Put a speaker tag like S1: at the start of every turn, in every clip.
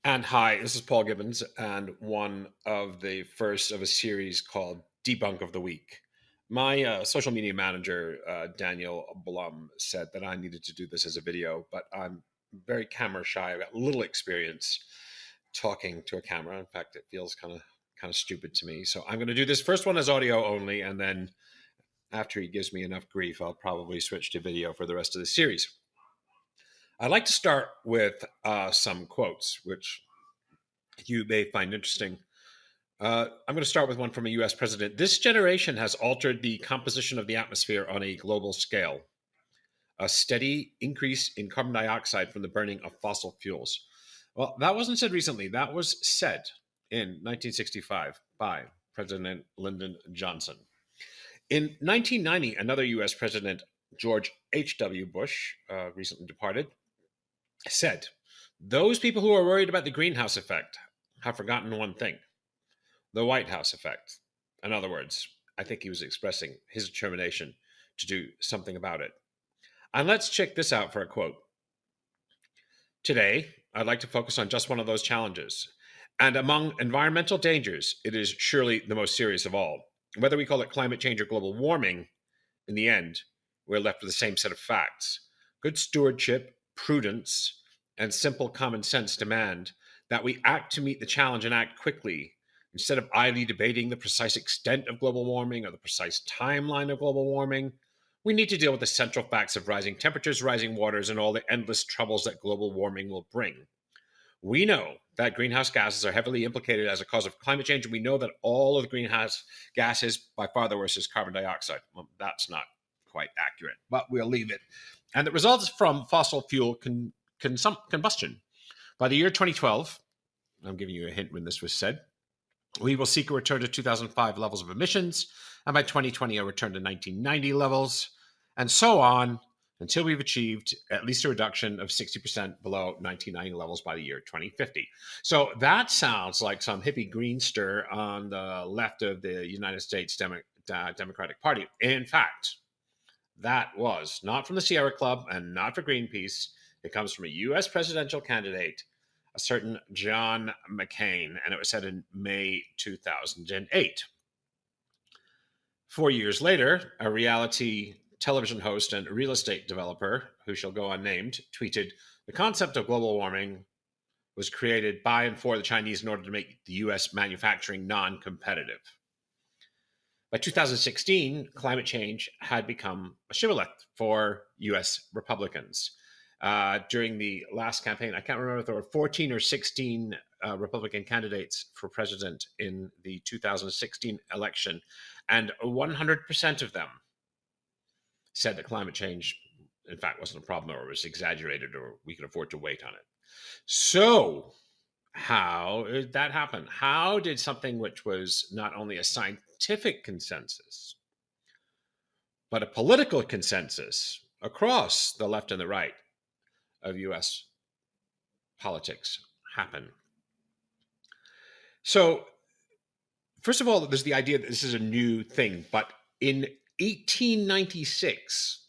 S1: And hi, this is Paul Gibbons, and one of the first of a series called Debunk of the Week. My social media manager, Daniel Blum, said that I needed to do this as a video, but I'm very camera shy. I've got little experience talking to a camera. In fact, it feels kind of stupid to me. So I'm going to do this first one as audio only, and then after he gives me enough grief, I'll probably switch to video for the rest of the series. I'd like to start with some quotes, which you may find interesting. I'm going to start with one from a US president. This generation has altered the composition of the atmosphere on a global scale. A steady increase in carbon dioxide from the burning of fossil fuels. Well, that wasn't said recently. That was said in 1965 by President Lyndon Johnson. In 1990, another US president, George H.W. Bush, recently departed, said, "Those people who are worried about the greenhouse effect have forgotten one thing: the White House effect." In other words, I think he was expressing his determination to do something about it. And let's check this out for a quote. "Today, I'd like to focus on just one of those challenges. And among environmental dangers, it is surely the most serious of all. Whether we call it climate change or global warming, in the end, we're left with the same set of facts. Good stewardship, prudence, and simple common sense demand that we act to meet the challenge and act quickly, instead of idly debating the precise extent of global warming or the precise timeline of global warming. We need to deal with the central facts of rising temperatures, rising waters, and all the endless troubles that global warming will bring. We know that greenhouse gases are heavily implicated as a cause of climate change, and we know that all of the greenhouse gases, by far the worst, is carbon dioxide." Well, that's not quite accurate, but we'll leave it. "And it results from fossil fuel combustion. By the year 2012, I'm giving you a hint when this was said, we will seek a return to 2005 levels of emissions, and by 2020, a return to 1990 levels, and so on until we've achieved at least a reduction of 60% below 1990 levels by the year 2050. So that sounds like some hippie green stir on the left of the United States Democratic Party. In fact, that was not from the Sierra Club and not for Greenpeace. It comes from a US presidential candidate, a certain John McCain, and it was said in May 2008. 4 years later, a reality television host and real estate developer, who shall go unnamed, tweeted, "The concept of global warming was created by and for the Chinese in order to make the US manufacturing non competitive." By 2016, climate change had become a shibboleth for US Republicans. During the last campaign, I can't remember if there were 14 or 16 Republican candidates for president in the 2016 election, and 100% of them said that climate change, in fact, wasn't a problem, or was exaggerated, or we could afford to wait on it. So, how did that happen? How did something which was not only a scientific consensus, but a political consensus across the left and the right of US politics happen? So, first of all, there's the idea that this is a new thing, but in 1896,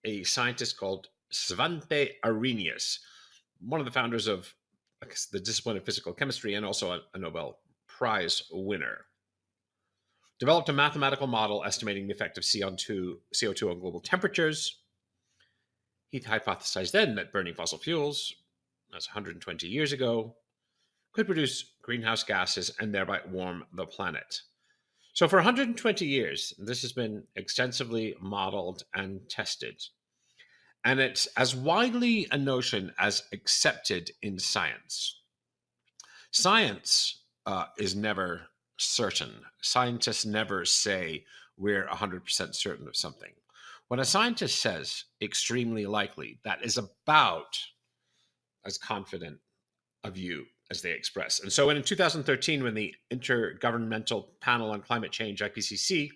S1: a scientist called Svante Arrhenius, one of the founders of, I guess, the discipline of physical chemistry and also a Nobel Prize winner, developed a mathematical model estimating the effect of CO2 on global temperatures. He hypothesized then that burning fossil fuels, that's 120 years ago, could produce greenhouse gases and thereby warm the planet. So for 120 years, this has been extensively modeled and tested. And it's as widely a notion as accepted in science. Science is never certain. Scientists never say we're 100% certain of something. When a scientist says extremely likely, that is about as confident a view as they express. And so in 2013, when the Intergovernmental Panel on Climate Change, IPCC,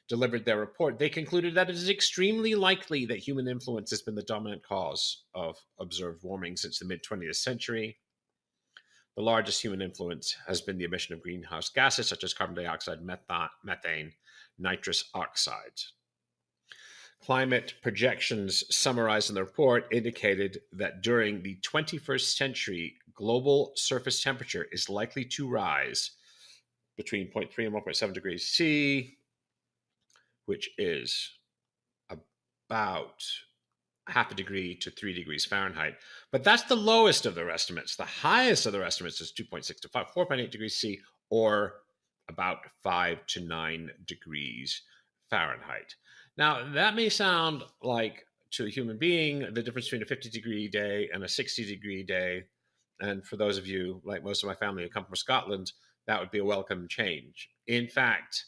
S1: delivered their report, they concluded that it is extremely likely that human influence has been the dominant cause of observed warming since the mid 20th century. The largest human influence has been the emission of greenhouse gases such as carbon dioxide, methane, nitrous oxide. Climate projections summarized in the report indicated that during the 21st century, global surface temperature is likely to rise between zero point 0.3 and 1.7 degrees C, which is about half a degree to 3 degrees Fahrenheit. But that's the lowest of their estimates. The highest of their estimates is 2.6 to 5, 4.8 degrees C, or about 5 to 9 degrees Fahrenheit. Now, that may sound like, to a human being, the difference between a 50-degree day and a 60-degree day. And for those of you, like most of my family, who come from Scotland, that would be a welcome change. In fact,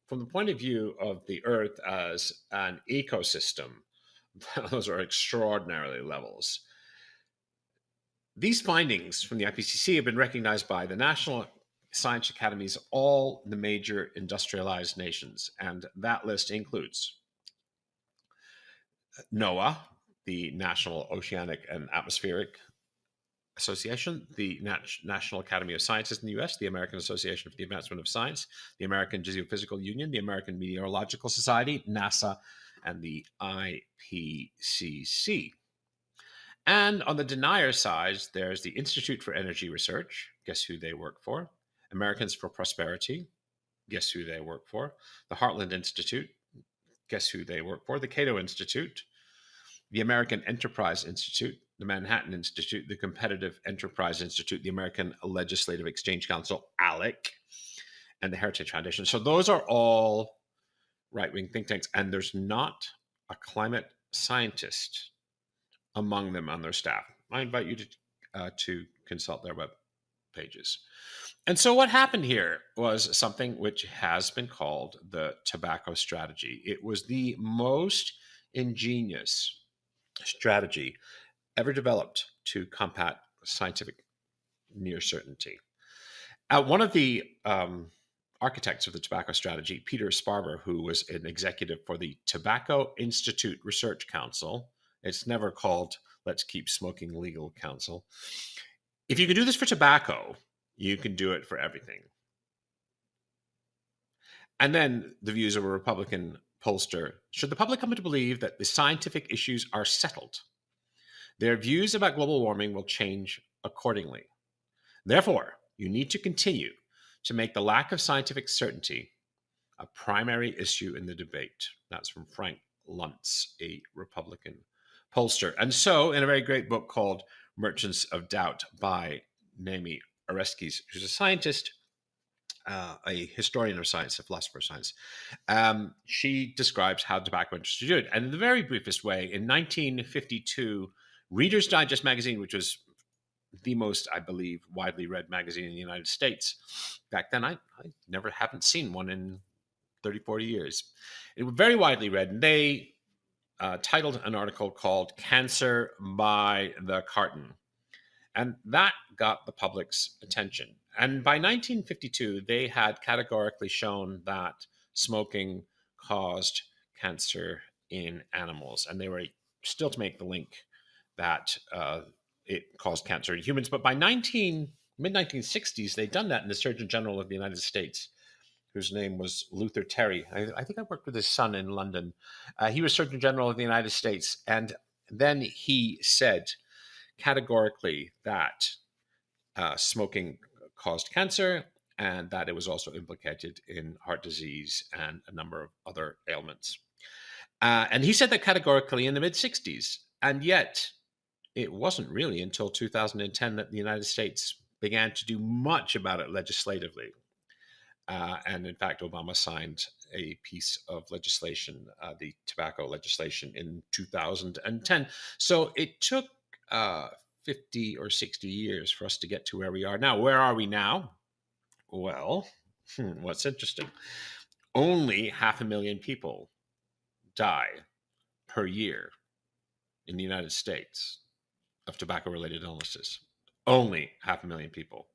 S1: from the point of view of the Earth as an ecosystem, those are extraordinary levels. These findings from the IPCC have been recognized by the national science academies of all the major industrialized nations, and that list includes NOAA, the National Oceanic and Atmospheric Association, the National Academy of Sciences in the US, the American Association for the Advancement of Science, the American Geophysical Union, the American Meteorological Society, NASA, and the IPCC. And on the denier side, there's the Institute for Energy Research. Guess who they work for? Americans for Prosperity. Guess who they work for? The Heartland Institute. Guess who they work for? The Cato Institute, the American Enterprise Institute, the Manhattan Institute, the Competitive Enterprise Institute, the American Legislative Exchange Council, ALEC, and the Heritage Foundation. So those are all right-wing think tanks, and there's not a climate scientist among them on their staff. I invite you to consult their web pages. And so what happened here was something which has been called the tobacco strategy. It was the most ingenious strategy ever developed to combat scientific near certainty. One of the architects of the tobacco strategy, Peter Sparber, who was an executive for the Tobacco Institute Research Council. It's never called Let's Keep Smoking Legal Council. If you can do this for tobacco, you can do it for everything. And then the views of a Republican pollster: should the public come to believe that the scientific issues are settled, their views about global warming will change accordingly. Therefore, you need to continue to make the lack of scientific certainty a primary issue in the debate. That's from Frank Luntz, a Republican pollster. And so, in a very great book called Merchants of Doubt by Naomi Oreskes, who's a scientist, a historian of science, a philosopher of science, she describes how tobacco industry did it. And in the very briefest way, in 1952, Reader's Digest magazine, which was the most, I believe, widely read magazine in the United States. Back then, I never haven't seen one in 30, 40 years. It was very widely read, and they titled an article called Cancer by the Carton. And that got the public's attention. And by 1952, they had categorically shown that smoking caused cancer in animals. And they were still to make the link that it caused cancer in humans. But by mid-1960s, they'd done that in the Surgeon General of the United States, whose name was Luther Terry. I think I worked with his son in London. He was Surgeon General of the United States. And then he said categorically that smoking caused cancer and that it was also implicated in heart disease and a number of other ailments. And he said that categorically in the mid-60s. And yet, it wasn't really until 2010 that the United States began to do much about it legislatively. And in fact, Obama signed a piece of legislation, the tobacco legislation, in 2010. So it took 50 or 60 years for us to get to where we are now. Where are we now? Well, what's interesting, only 500,000 people die per year in the United States of tobacco-related illnesses. Only 500,000 people.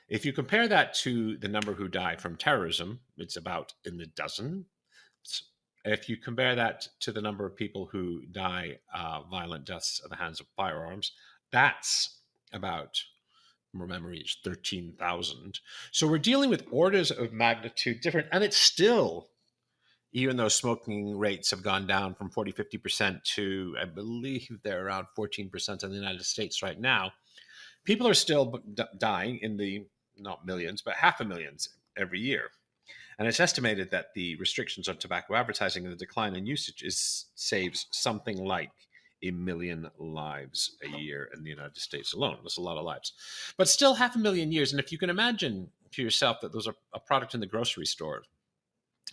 S1: If you compare that to the number who die from terrorism, it's about in the dozen. If you compare that to the number of people who die violent deaths at the hands of firearms, that's about, from memory, it's 13,000. So we're dealing with orders of magnitude different, and it's still, even though smoking rates have gone down from 40, 50% to, I believe they're around 14% in the United States right now, People are still dying in the not millions, but half a millions every year. And it's estimated that the restrictions on tobacco advertising and the decline in usage saves something like 1 million lives a year in the United States alone. That's a lot of lives. But still half a million years. And if you can imagine to yourself that there's a product in the grocery store,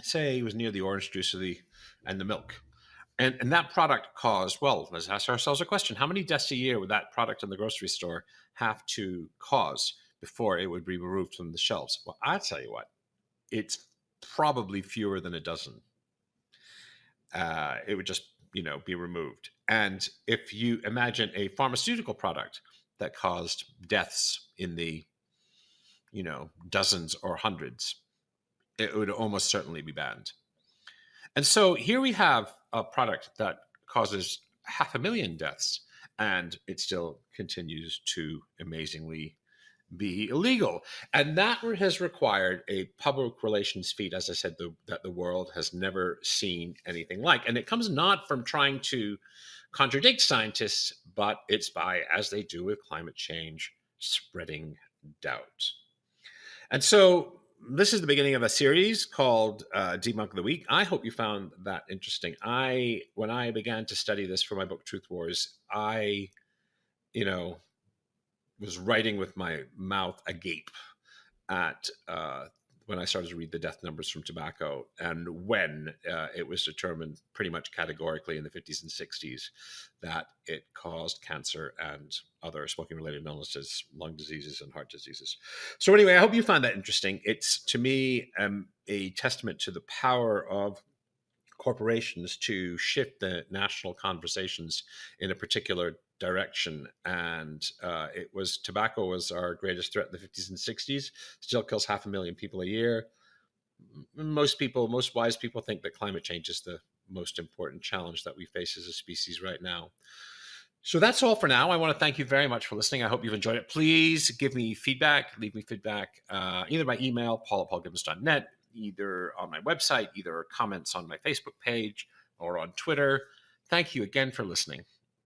S1: say it was near the orange juice and the milk. And that product caused, well, let's ask ourselves a question. How many deaths a year would that product in the grocery store have to cause before it would be removed from the shelves? Well, I'll tell you what, it's probably fewer than a dozen. It would just, be removed. And if you imagine a pharmaceutical product that caused deaths in the, dozens or hundreds, it would almost certainly be banned. And so here we have a product that causes half a million deaths, and it still continues to amazingly be illegal. And that has required a public relations feat, as I said, that the world has never seen anything like. And it comes not from trying to contradict scientists, but it's by, as they do with climate change, spreading doubt. And so this is the beginning of a series called Debunk of the Week. I hope you found that interesting. When I began to study this for my book, Truth Wars, I, was writing with my mouth agape at when I started to read the death numbers from tobacco, and when it was determined pretty much categorically in the 50s and 60s that it caused cancer and other smoking-related illnesses, lung diseases and heart diseases. So anyway, I hope you found that interesting. It's, to me, a testament to the power of corporations to shift the national conversations in a particular direction. And tobacco was our greatest threat in the 50s and 60s, still kills half a million people a year. Most wise people think that climate change is the most important challenge that we face as a species right now. So that's all for now. I want to thank you very much for listening. I hope you've enjoyed it. Please give me feedback. Leave me feedback either by email, paul@paulgibbons.net, either on my website, either comments on my Facebook page or on Twitter. Thank you again for listening.